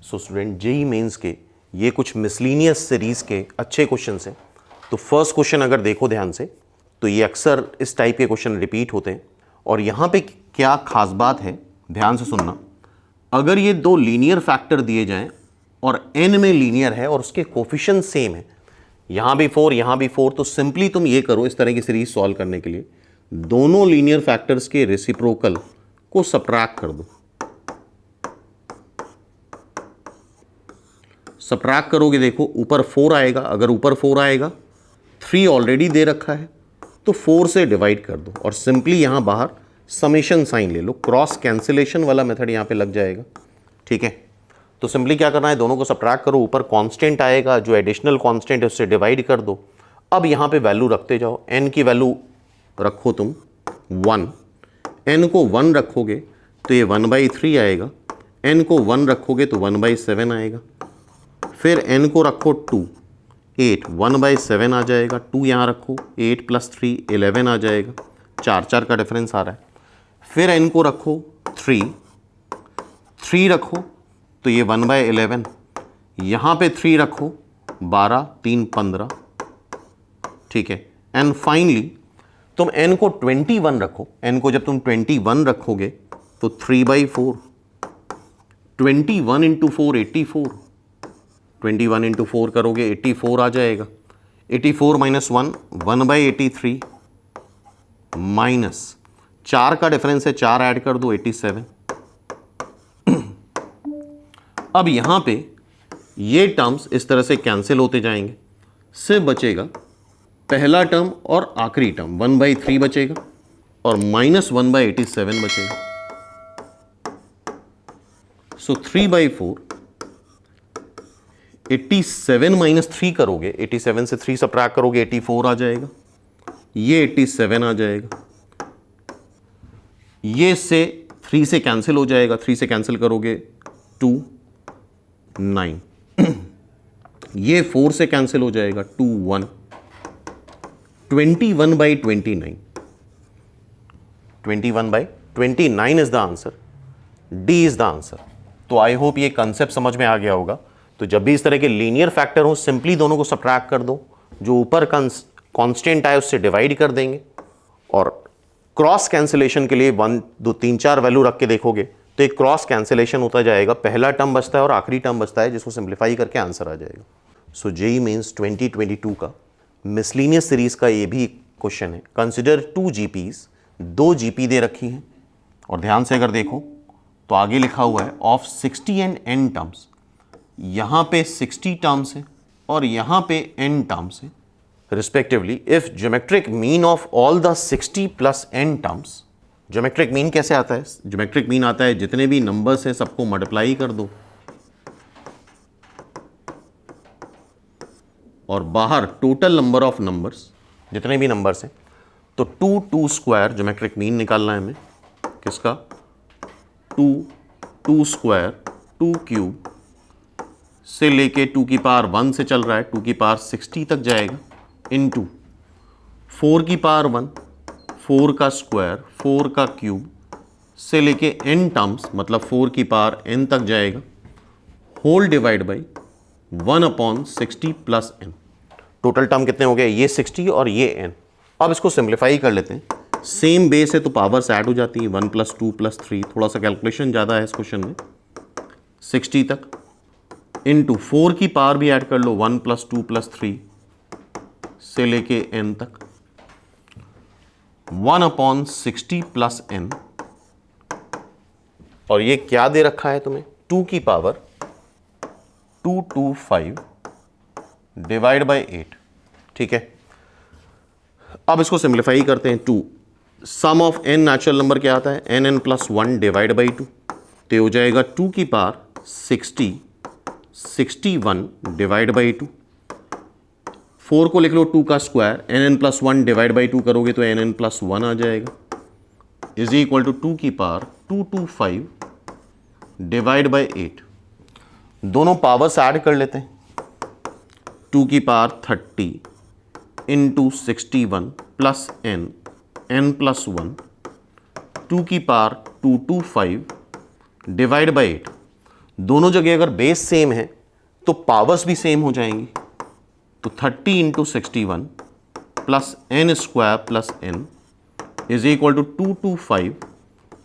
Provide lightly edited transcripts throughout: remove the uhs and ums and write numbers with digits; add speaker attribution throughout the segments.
Speaker 1: So student JEE mains के ये कुछ मिसलीनियस सीरीज के अच्छे क्वेश्चन हैं। तो फर्स्ट क्वेश्चन अगर देखो ध्यान से तो ये अक्सर इस टाइप के क्वेश्चन रिपीट होते हैं। और यहाँ पे क्या खास बात है ध्यान से सुनना, अगर ये दो लीनियर फैक्टर दिए जाएं और n में लीनियर है और उसके कोफिशिएंट सेम है, यहाँ भी 4 यहाँ भी 4, तो सिंपली तुम ये करो इस तरह की सीरीज सॉल्व करने के लिए दोनों लीनियर फैक्टर्स के रेसिप्रोकल को सबट्रैक्ट कर दो। सबट्रैक्ट करोगे देखो ऊपर 4 आएगा, अगर ऊपर 4 आएगा 3 ऑलरेडी दे रखा है तो 4 से डिवाइड कर दो और सिंपली यहां बाहर समेशन साइन ले लो, क्रॉस कैंसिलेशन वाला मेथड यहां पे लग जाएगा। ठीक है, तो सिंपली क्या करना है, दोनों को सबट्रैक्ट करो, ऊपर कांस्टेंट आएगा, जो एडिशनल कांस्टेंट है उससे डिवाइड कर दो। अब यहां पे वैल्यू रखते जाओ, n की वैल्यू रखो तुम 1, n को 1 रखोगे तो ये 1/3 आएगा, n को 1 रखोगे तो 1/7 आएगा, फिर n को रखो 2, 8 1/7 आ जाएगा, 2 यहाँ रखो, 8 + 3 11 आ जाएगा, 4 का डिफरेंस आ रहा है। फिर n को रखो 3 रखो तो ये 1/11, यहाँ पे 3 रखो 12 3 15। ठीक है, एंड फाइनली तुम n को 21 रखो, n को जब तुम 21 रखोगे तो 3/4, 21 × 4 84, 21 × 4 करोगे 84 आ जाएगा, 84 - 1 1/83 माइनस 4 का डिफरेंस है, 4 ऐड कर दो 87। अब यहां पे ये टर्म्स इस तरह से कैंसिल होते जाएंगे, सिर्फ बचेगा पहला टर्म और आखिरी टर्म 1/3 बचेगा और -1/87 बचेगा। सो 3/4, 87 - 3 करोगे, 87 से 3 सबट्रैक्ट करोगे 84 आ जाएगा, ये 87 आ जाएगा, ये से 3 से कैंसिल हो जाएगा, 3 से कैंसिल करोगे 2 9, ये 4 से कैंसिल हो जाएगा 2 1, 21/29, 21/29 is the answer, D is the answer. तो आई होप ये कंसेप्ट समझ में आ गया होगा। तो जब भी इस तरह के लीनियर फैक्टर हो सिंपली दोनों को सबट्रैक्ट कर दो, जो ऊपर कांस्टेंट आए उससे डिवाइड कर देंगे और क्रॉस कैंसिलेशन के लिए 1 2 3 4 वैल्यू रख के देखोगे तो एक क्रॉस कैंसिलेशन होता जाएगा, पहला टर्म बचता है और आखिरी टर्म बचता है, जिसको सिंप्लीफाई करके आंसर आ जाएगा। सो जेईई मेंस 2022 का मिसलीनियस सीरीज का ये भी क्वेश्चन है। कंसिडर 2 जीपीज, 2 जीपी दे रखी हैं और ध्यान से अगर देखो तो आगे लिखा हुआ है ऑफ 60 एंड n टर्म्स, यहाँ पे 60 टर्म्स है और यहाँ पे n टर्म्स है respectively. If geometric mean of all the 60 + n terms, geometric mean कैसे आता है? ज्योमेट्रिक मीन आता है जितने भी नंबर्स हैं सबको मल्टीप्लाई कर दो और बाहर टोटल नंबर ऑफ नंबर्स जितने भी नंबर्स हैं, तो 2 2 स्क्वायर ज्योमेट्रिक मीन निकालना है हमें, किसका? 2 2 स्क्वायर 2 क्यूब से लेके 2 की पावर 1 से चल रहा है 2 की पावर 60 तक जाएगा, इनटू 4 की पावर 1 4 का स्क्वायर 4 का क्यूब से लेके n टर्म्स मतलब 4 की पावर n तक जाएगा, whole divide by 1/60 + n। Total term कितने हो गए? ये 60 और ये n। अब इसको सिंप्लीफाई कर लेते हैं, सेम बेस है तो पावर्स ऐड हो जाती है, 1 + 2 + 3, थोड़ा सा कैलकुलेशन ज़्यादा है इस क्वेश्चन में, 60 तक इनटू 4 की पावर भी ऐड कर लो, 1 + 2 + 3 से लेके n तक, 1/60 + n। और ये क्या दे रखा है तुम्हें? 2 की पावर 225 डिवाइड बाय 8। ठीक है, अब इसको सिंप्लीफाई करते हैं। 2 सम ऑफ n नेचुरल नंबर क्या आता है? n + 1 डिवाइड बाई 2, तो हो जाएगा 2 की पावर 60 61 डिवाइड बाई 2। 4 को लिख लो 2 का स्क्वायर, n + 1 डिवाइड बाई 2 करोगे तो n + 1 आ जाएगा, इज इक्वल टू 2 की पावर 225 डिवाइड बाई 8। दोनों पावर्स ऐड कर लेते हैं, 2 की पावर 30 इंटू 61 प्लस n + 1, 2 की पावर 225 डिवाइड बाई 8। दोनों जगह अगर बेस सेम है तो पावर्स भी सेम हो जाएंगी। तो 30 into 61 plus n square plus n is equal to 225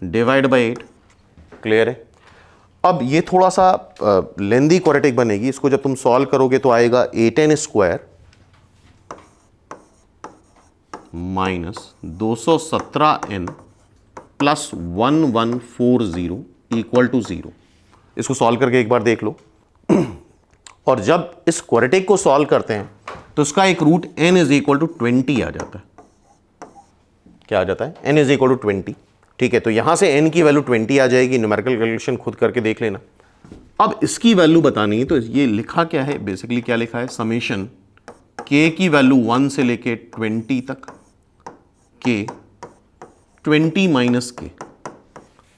Speaker 1: divide by 8। Clear है। अब ये थोड़ा सा लेंदी क्वाड्रेटिक बनेगी, इसको जब तुम सॉल्व करोगे तो आएगा 8n square minus 217n plus 1140 equal to 0। इसको सॉल्व करके एक बार देख लो। और जब इस क्वाड्रेटिक को सॉल्व करते हैं तो इसका एक root n is equal to 20 आ जाता है। क्या आ जाता है? n is equal to 20। ठीक है, तो यहां से n की वैल्यू 20 आ जाएगी। न्यूमेरिकल कैलकुलेशन खुद करके देख लेना। अब इसकी वैल्यू बतानी है तो ये लिखा क्या है, बेसिकली क्या लिखा है, समेशन k की वैल्यू 1 से लेके 20 तक, k 20 माइनस k।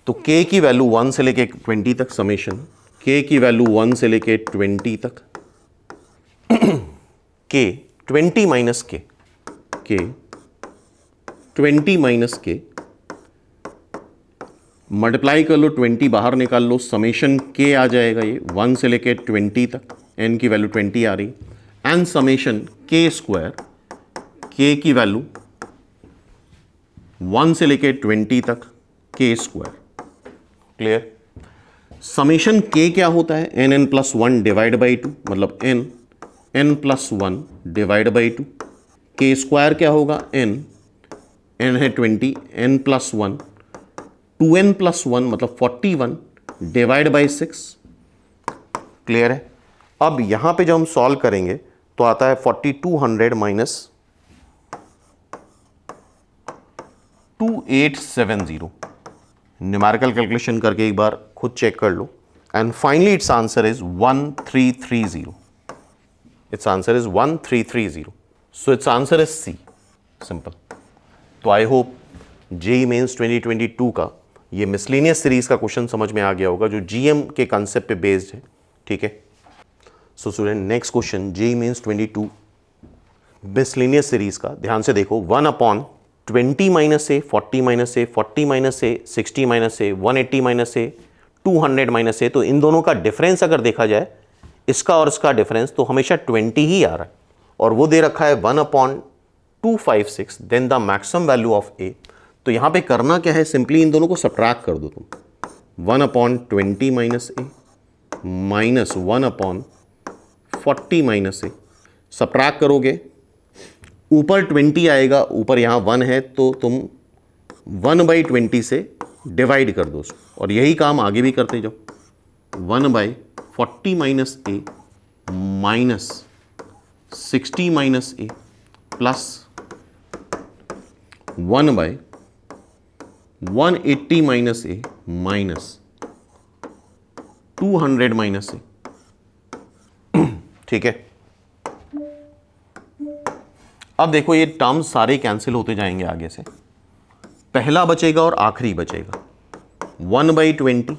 Speaker 1: तो k की वैल्यू 1 से लेके 20 तक, समेशन k की वैल्यू 1 से लेके 20 तक, k 20 minus k, k 20 minus k, multiply कर लो, 20 बाहर निकाल लो, समेशन k आ जाएगा ये 1 से लेके 20 तक, n की वैल्यू 20 आ रही, and summation k square, k की वैल्यू 1 से लेके 20 तक, k square. Clear. Summation k क्या होता है, n प्लस 1 डिवाइड बाई 2, मतलब n plus 1 divide by 2। k square क्या होगा, n है 20, n प्लस 1 2n प्लस 1 मतलब 41 डिवाइड बाई 6। क्लियर है। अब यहां पे जब हम सॉल्व करेंगे तो आता है 4200 माइनस 2870। न्यूमेरिकल कैलकुलेशन करके एक बार खुद चेक कर लो, and finally it's answer is 1330। It's answer is 1330। So it's answer is C, simple. तो आई होप जेईई मेंस 2022 का ये मिसलेनियस सीरीज का क्वेश्चन समझ में आ गया होगा, जो जीएम के कांसेप्ट पे बेस्ड है। ठीक है। So student, next question JEE Mains 22 miscellaneous series का, ध्यान से देखो। 1/20 minus a, 40 minus a, 40 minus a, 60 minus a, 180 minus a, 200 minus a. तो इन दोनों का डिफरेंस अगर देखा जाए, इसका और इसका डिफरेंस, तो हमेशा 20 ही आ रहा है, और वो दे रखा है 1/256, then the maximum value of A. तो यहां पे करना क्या है, सिंपली इन दोनों को सब्ट्रैक्ट कर दो तुम। 1/20 माइनस ए माइनस 1/40 माइनस ए, सब्ट्रैक्ट करोगे, ऊपर 20 आएगा, ऊपर यहां 1 है तो तुम 1/20 से डिवाइड कर दो उसको, और यही काम आगे भी करते जाओ। 1/40 माइनस ए माइनस 60 माइनस ए प्लस 1/180 माइनस ए माइनस 200 माइनस ए। ठीक है। अब देखो, ये टर्म्स सारे कैंसिल होते जाएंगे आगे से, पहला बचेगा और आखिरी बचेगा। 1/20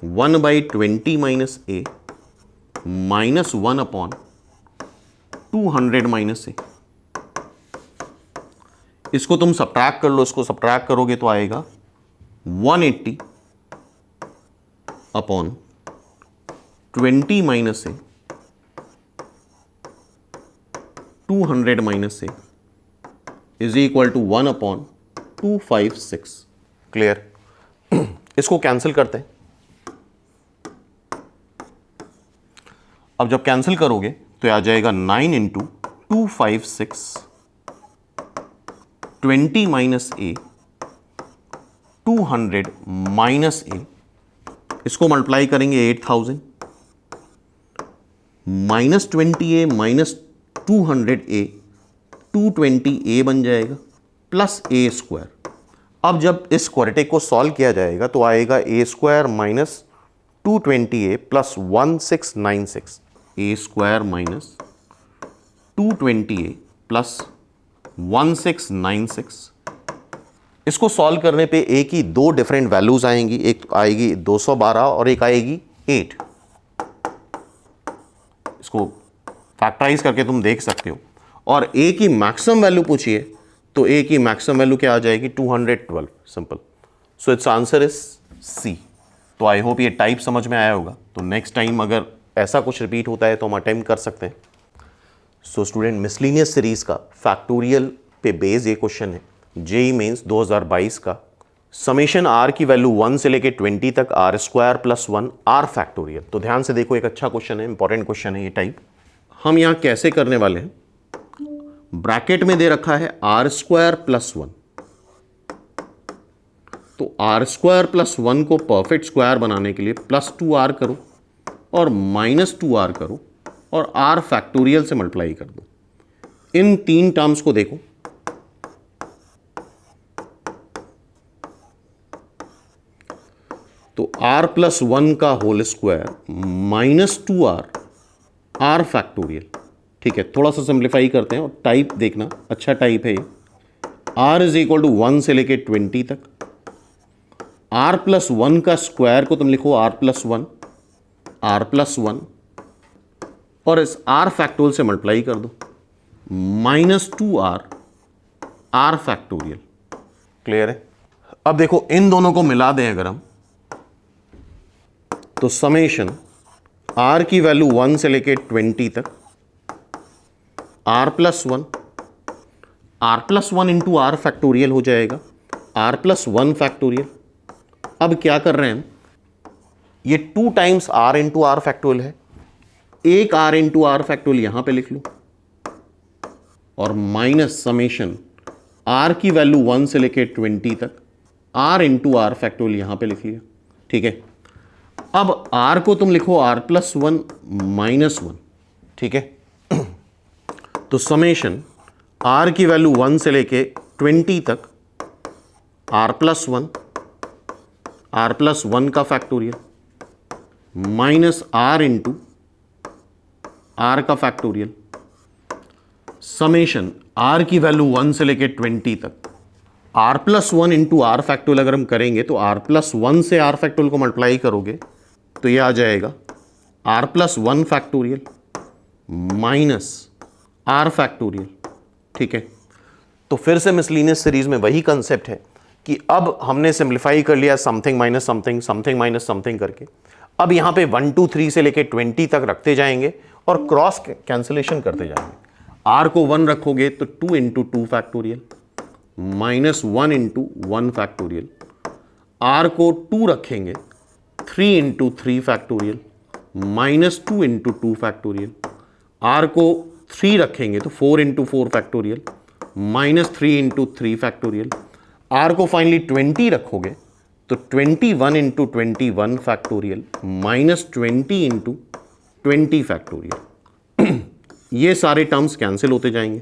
Speaker 1: 1/20 माइनस ए माइनस 1/200 माइनस ए। इसको तुम सब्ट्रैक्ट कर लो, इसको सब्ट्रैक्ट करोगे तो आएगा 180/20 minus a 200 minus a is equal to 1/256। Clear. इसको कैंसिल करते हैं। अब जब कैंसिल करोगे तो आ जाएगा 9 इंटू 256 20 माइनस ए 200 माइनस ए, इसको मल्टीप्लाई करेंगे 8000 माइनस 20 ए माइनस 200 ए 220 ए बन जाएगा प्लस ए स्क्वायर। अब जब इस क्वाड्रेटिक को सॉल्व किया जाएगा तो आएगा ए स्क्वायर माइनस 220 ए प्लस 1696, ए स्क्वायर माइनस 220 ए प्लस 1696। इसको सॉल्व करने पे ए की दो डिफरेंट वैल्यूज आएंगी, एक आएगी 212 और एक आएगी 8। इसको फैक्टराइज करके तुम देख सकते हो। और ए की मैक्सिमम वैल्यू पूछिए तो ए की मैक्सिमम वैल्यू क्या आ जाएगी, 212। Simple. So it's answer is C. तो आई होप ये टाइप समझ में आया होगा। तो नेक्स्ट टाइम अगर ऐसा कुछ रिपीट होता है तो हम अटेम्प्ट कर सकते हैं। सो स्टूडेंट, मिसलिनियस सीरीज का फैक्टोरियल पे बेस ये क्वेश्चन है जेईई मेंस 2022 का। समेशन आर की वैल्यू 1 से लेके 20 तक r square plus 1 r factorial. तो ध्यान से देखो, एक अच्छा क्वेश्चन है, इंपॉर्टेंट क्वेश्चन है ये टाइप। हम यहां कैसे करने वाले हैं, ब्रैकेट में दे रखा है आर स्क्वायर प्लस 1, तो आर स्क्वायर प्लस 1 को परफेक्ट स्क्वायर बनाने के लिए प्लस 2r करो और माइनस 2r करो और r फैक्टोरियल से मल्टीप्लाई कर दो। इन तीन टर्म्स को देखो, तो r प्लस 1 का whole square minus 2r r factorial. ठीक है, थोड़ा सा सिंप्लीफाई करते हैं और टाइप देखना, अच्छा टाइप है ये। r इज इक्वल टू 1 से लेके 20 तक, r प्लस 1 का स्क्वायर को तुम लिखो r प्लस 1 और इस r फैक्टोरियल से मल्टीप्लाई कर दो, minus 2r r factorial. Clear है? अब देखो, इन दोनों को मिला दें अगर हम, तो समेशन r की वैल्यू 1 से लेके 20 तक r plus 1 into r factorial हो जाएगा, r प्लस 1 फैक्टोरियल। अब क्या कर रहे हैं हम, ये 2 times r into r factorial है, एक r इंटू आर फैक्टोरियल यहां पे लिख लो और माइनस समेशन r की वैल्यू 1 से लेके 20 तक r इंटू आर फैक्टोरियल यहां पे लिख लिया। ठीक है, अब r को तुम लिखो r प्लस 1 माइनस 1। ठीक है, तो समेशन r की वैल्यू 1 से लेके 20 तक r प्लस 1 का factorial minus r into r का फैक्टोरियल, समेशन r की वैल्यू 1 से लेके 20 तक r plus 1 into r factorial. अगर हम करेंगे तो r प्लस 1 से r फैक्टोरियल को मल्टीप्लाई करोगे तो ये आ जाएगा r plus 1 factorial minus r factorial. ठीक है, तो फिर से मिसलिनियस सीरीज में वही कंसेप्ट है कि अब हमने सिंप्लीफाई कर लिया something minus something, something minus something करके। अब यहां पे 1 2 3 से लेके 20 तक रखते जाएंगे और क्रॉस कैंसिलेशन करते जाएंगे। r को 1 रखोगे तो 2 into 2 factorial minus 1 into 1 factorial, r को 2 रखेंगे 3 into 3 factorial minus 2 into 2 factorial, r को 3 रखेंगे तो 4 into 4 factorial minus 3 into 3 factorial, r को फाइनली 20 रखोगे तो 21 into 21 factorial minus 20 into 20 factorial. ये सारे टर्म्स कैंसिल होते जाएंगे,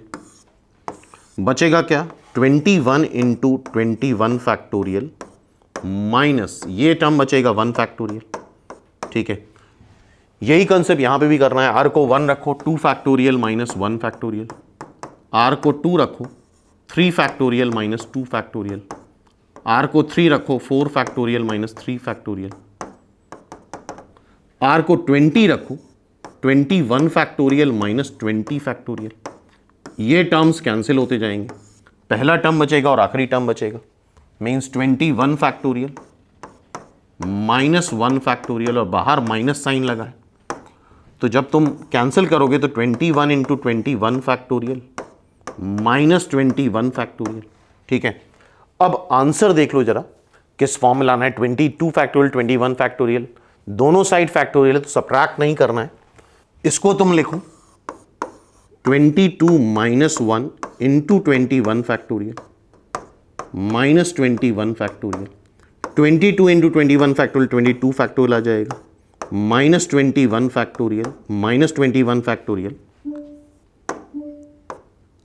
Speaker 1: बचेगा क्या, 21 इंटू 21 फैक्टोरियल माइनस ये टर्म बचेगा 1 फैक्टोरियल। ठीक है, यही कंसेप्ट यहां पे भी करना है। r को 1 रखो 2 फैक्टोरियल माइनस 1 फैक्टोरियल, r को 2 रखो 3 फैक्टोरियल माइनस 2 फैक्टोरियल, r को 3 रखो 4 फैक्टोरियल माइनस 3 फैक्टोरियल, r को 20 रखो 21 फैक्टोरियल माइनस 20 फैक्टोरियल। ये टर्म्स कैंसिल होते जाएंगे, पहला टर्म बचेगा और आखिरी टर्म बचेगा, मीन्स 21 फैक्टोरियल माइनस 1 फैक्टोरियल और बाहर माइनस साइन लगा है, तो जब तुम कैंसिल करोगे तो 21 इंटू 21 फैक्टोरियल माइनस 21 फैक्टोरियल। ठीक है, अब आंसर देख लो जरा किस फॉर्म में लाना है, 22 फैक्टोरियल 21 फैक्टोरियल, दोनों साइड फैक्टोरियल है तो सब्ट्रैक्ट नहीं करना है। इसको तुम लिखो 22 minus 1 into 21 factorial minus 21 factorial, 22 into 21 factorial 22 factorial आ जाएगा, माइनस 21 फैक्टोरियल माइनस 21 फैक्टोरियल,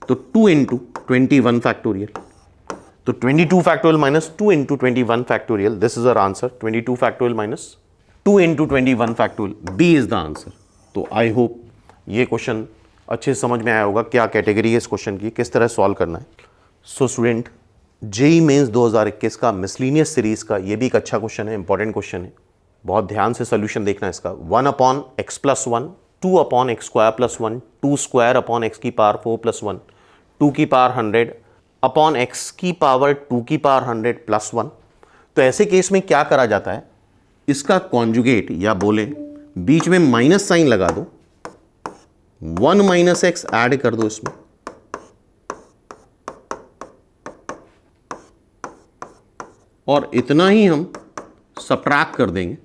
Speaker 1: तो 2 इंटू 21 फैक्टोरियल, तो 22 factorial minus 2 into 21 factorial, this is our answer, 22 factorial minus 2 into 21 factorial, B is the answer. तो आई होप ये question अच्छे से समझ में आया होगा, क्या कैटेगरी है इस क्वेश्चन की, किस तरह सॉल्व करना है। सो स्टूडेंट, जेईई मेंस 2021 का मिसलिनियस सीरीज का ये भी एक अच्छा क्वेश्चन है, इंपॉर्टेंट क्वेश्चन है, बहुत ध्यान से सोल्यूशन देखना है इसका। 1 upon x plus 1, 2 upon x square plus 1, 2 square upon x की पावर 4 प्लस 1, 2 की पावर 100 अपॉन एक्स की पावर 2 की पावर 100 प्लस 1। तो ऐसे केस में क्या करा जाता है, इसका कॉन्जुगेट या बोले बीच में माइनस साइन लगा दो, 1 माइनस एक्स ऐड कर दो इसमें, और इतना ही हम सबट्रैक्ट कर देंगे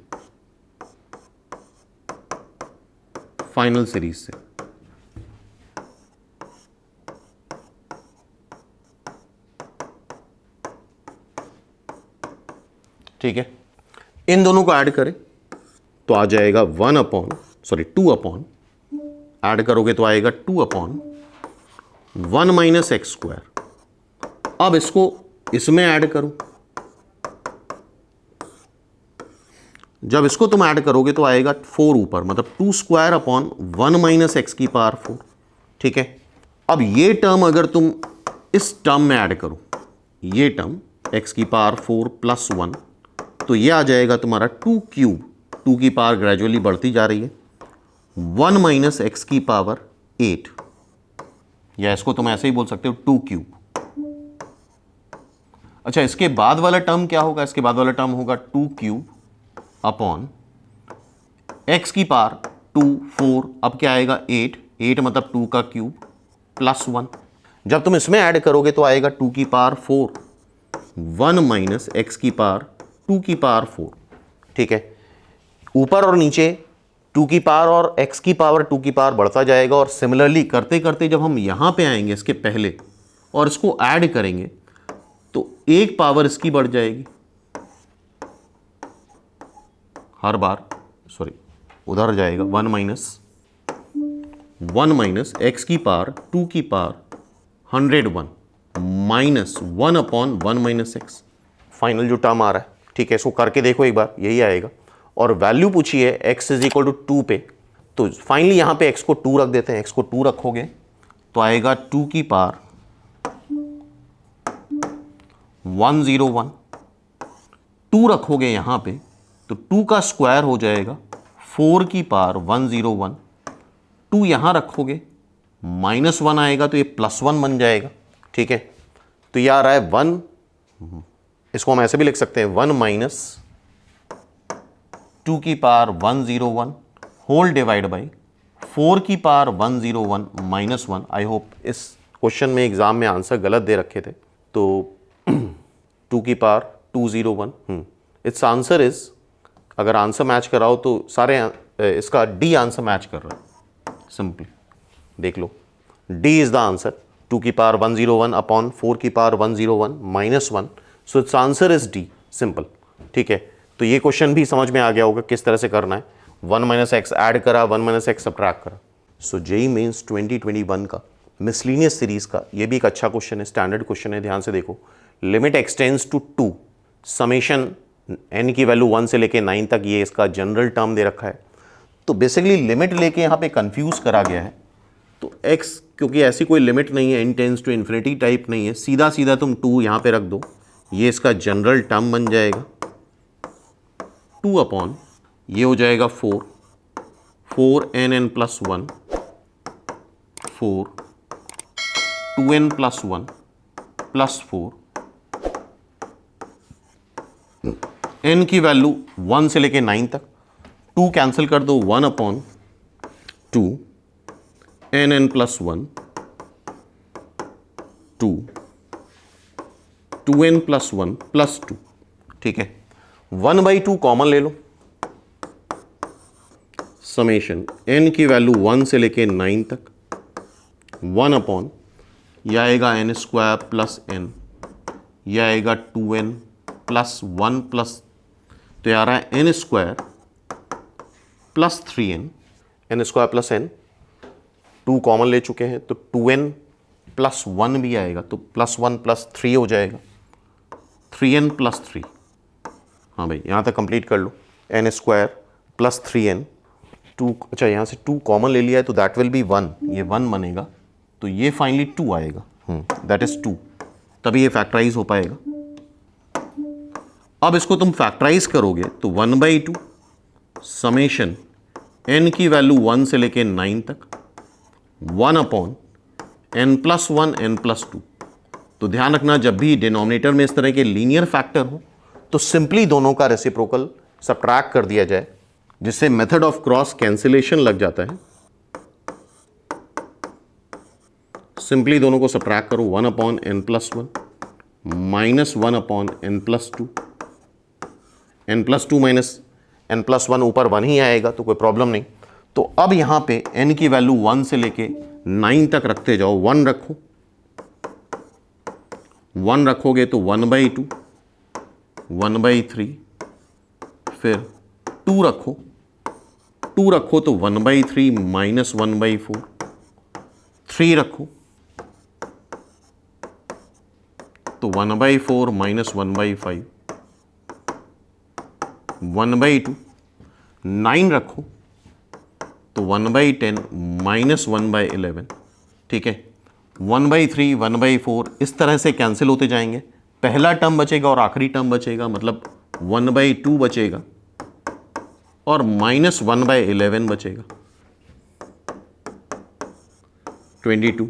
Speaker 1: फाइनल सीरीज से। ठीक है, इन दोनों को ऐड करें तो आ जाएगा 2 अपॉन, ऐड करोगे तो आएगा 2 अपॉन 1 माइनस एक्स स्क्वायर। अब इसको इसमें ऐड करो, जब इसको तुम ऐड करोगे तो आएगा 4 ऊपर, मतलब 2 स्क्वायर अपॉन 1 माइनस एक्स की पावर 4। ठीक है, अब ये टर्म अगर तुम इस टर्म में ऐड करो, ये टर्म एक्स की पावर 4 प्लस 1, तो ये आ जाएगा तुम्हारा 2 क्यूब, 2 की पावर ग्रेजुअली बढ़ती जा रही है, 1 माइनस एक्स की पावर 8, या इसको तुम ऐसे ही बोल सकते हो 2 क्यूब। अच्छा, इसके बाद वाला टर्म क्या होगा? इसके बाद वाला टर्म होगा 2 क्यूब अपॉन एक्स की पावर 2 4, अब क्या आएगा 8 मतलब 2 का क्यूब प्लस 1। जब तुम इसमें ऐड करोगे तो आएगा 2 की पावर 4 1 माइनस एक्स की पावर 2 की पावर 4। ठीक है, ऊपर और नीचे 2 की पावर और x की पावर 2 की पावर बढ़ता जाएगा, और सिमिलरली करते करते जब हम यहां पे आएंगे इसके पहले और इसको ऐड करेंगे तो एक पावर इसकी बढ़ जाएगी हर बार, सॉरी उधर जाएगा 1 माइनस एक्स की पावर 2 की power 101 minus 1 upon 1 minus x, final जो टर्म आ रहा है। ठीक है, इसको करके देखो एक बार, यही आएगा। और वैल्यू पूछी है x इज इक्वल टू 2 पे, तो फाइनली यहां पे x को 2 रख देते हैं। x को 2 रखोगे तो आएगा 2 की पावर 101, 2 रखोगे यहां पे तो 2 का स्क्वायर हो जाएगा 4 की पावर 101, 2 यहां रखोगे -1 आएगा तो ये +1 बन जाएगा। ठीक है, तो ये आ रहा है 1, इसको हम ऐसे भी लिख सकते हैं 1 माइनस 2 की पावर 101 होल डिवाइड बाई 4 की पावर 101 माइनस 1। आई होप इस क्वेश्चन में एग्जाम में आंसर गलत दे रखे थे, तो 2 की पावर 201, इट्स आंसर इज, अगर आंसर मैच कराओ तो सारे इसका डी आंसर मैच कर रहा है, सिंपली देख लो, डी इज द आंसर, 2 की पावर 101 अपॉन 4 की power 101 minus 1, so it's answer is D, simple. ठीक है, तो ये क्वेश्चन भी समझ में आ गया होगा किस तरह से करना है, 1 माइनस एक्स ऐड करा, 1 माइनस एक्स सबट्रैक्ट करा। सो जेईई मेंस 2021 का मिसलिनियस सीरीज का ये भी एक अच्छा क्वेश्चन है, स्टैंडर्ड क्वेश्चन है, ध्यान से देखो। Limit extends to 2, summation n की वैल्यू 1 से लेके 9 तक, ये इसका जनरल टर्म दे रखा है। तो बेसिकली लिमिट लेके यहाँ पे कंफ्यूज करा गया है, तो x क्योंकि ऐसी कोई लिमिट नहीं है, n tends to infinity type नहीं है, सीधा सीधा तुम 2 यहाँ पे रख दो, ये इसका जनरल टर्म बन जाएगा 2 अपॉन ये हो जाएगा 4n plus 1 4 2n plus 1 plus 4, n की वैल्यू 1 से लेके 9 तक, 2 कैंसिल कर दो, 1 upon 2 n plus 1 2 2n plus 1 plus 2। ठीक है, 1/2 कॉमन ले लो, समेशन n की वैल्यू 1 से लेके 9 तक, 1 अपॉन यह आएगा n स्क्वायर प्लस n, यह आएगा 2n प्लस 1 प्लस, तो आ रहा है n square plus 3n, n square plus n, 2 common ले चुके हैं तो 2n प्लस 1 भी आएगा, तो प्लस 1 प्लस 3 हो जाएगा, 3n प्लस 3। हाँ भाई, यहाँ तक कंप्लीट कर लो, n स्क्वायर प्लस 3n, 2, अच्छा यहाँ से 2 कॉमन ले लिया है तो दैट विल बी 1, ये 1 बनेगा, तो ये फाइनली 2 आएगा, दैट इज 2, तभी ये फैक्टराइज हो पाएगा। अब इसको तुम फैक्टराइज करोगे तो 1/2 समेशन n की वैल्यू 1 से लेके 9 तक, 1 upon n plus 1 n plus 2। तो ध्यान रखना, जब भी डिनोमिनेटर में इस तरह के लीनियर फैक्टर हो तो सिंपली दोनों का रेसिप्रोकल सब्ट्रैक्ट कर दिया जाए, जिससे मेथड ऑफ क्रॉस कैंसिलेशन लग जाता है। सिंपली दोनों को सब्ट्रैक्ट करो, 1/n+1 -1/n+2, n+2 -n+1 ऊपर 1 ही आएगा तो कोई प्रॉब्लम नहीं। तो अब यहां पे n की वैल्यू 1 से लेके 9 तक रखते जाओ। 1 रखो, 1 रखोगे तो 1/2, 1/3, फिर 2 रखो, 2 रखो तो 1/3 -1/4, 3 रखो तो 1/4 -1/5, 1/2, 9 रखो तो 1/10 -1/11। ठीक है, 1/3, 1/4 इस तरह से कैंसिल होते जाएंगे। पहला टर्म बचेगा और आखिरी टर्म बचेगा, मतलब 1/2 बचेगा और -1/11 बचेगा। 22,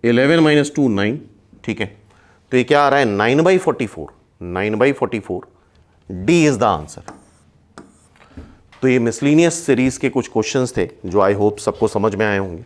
Speaker 1: 11 - 2 9। ठीक है, तो ये क्या आ रहा है, 9/44, 9/44। D is the answer. तो ये मिसलिनियस सीरीज के कुछ क्वेश्चंस थे जो आई होप सबको समझ में आए होंगे।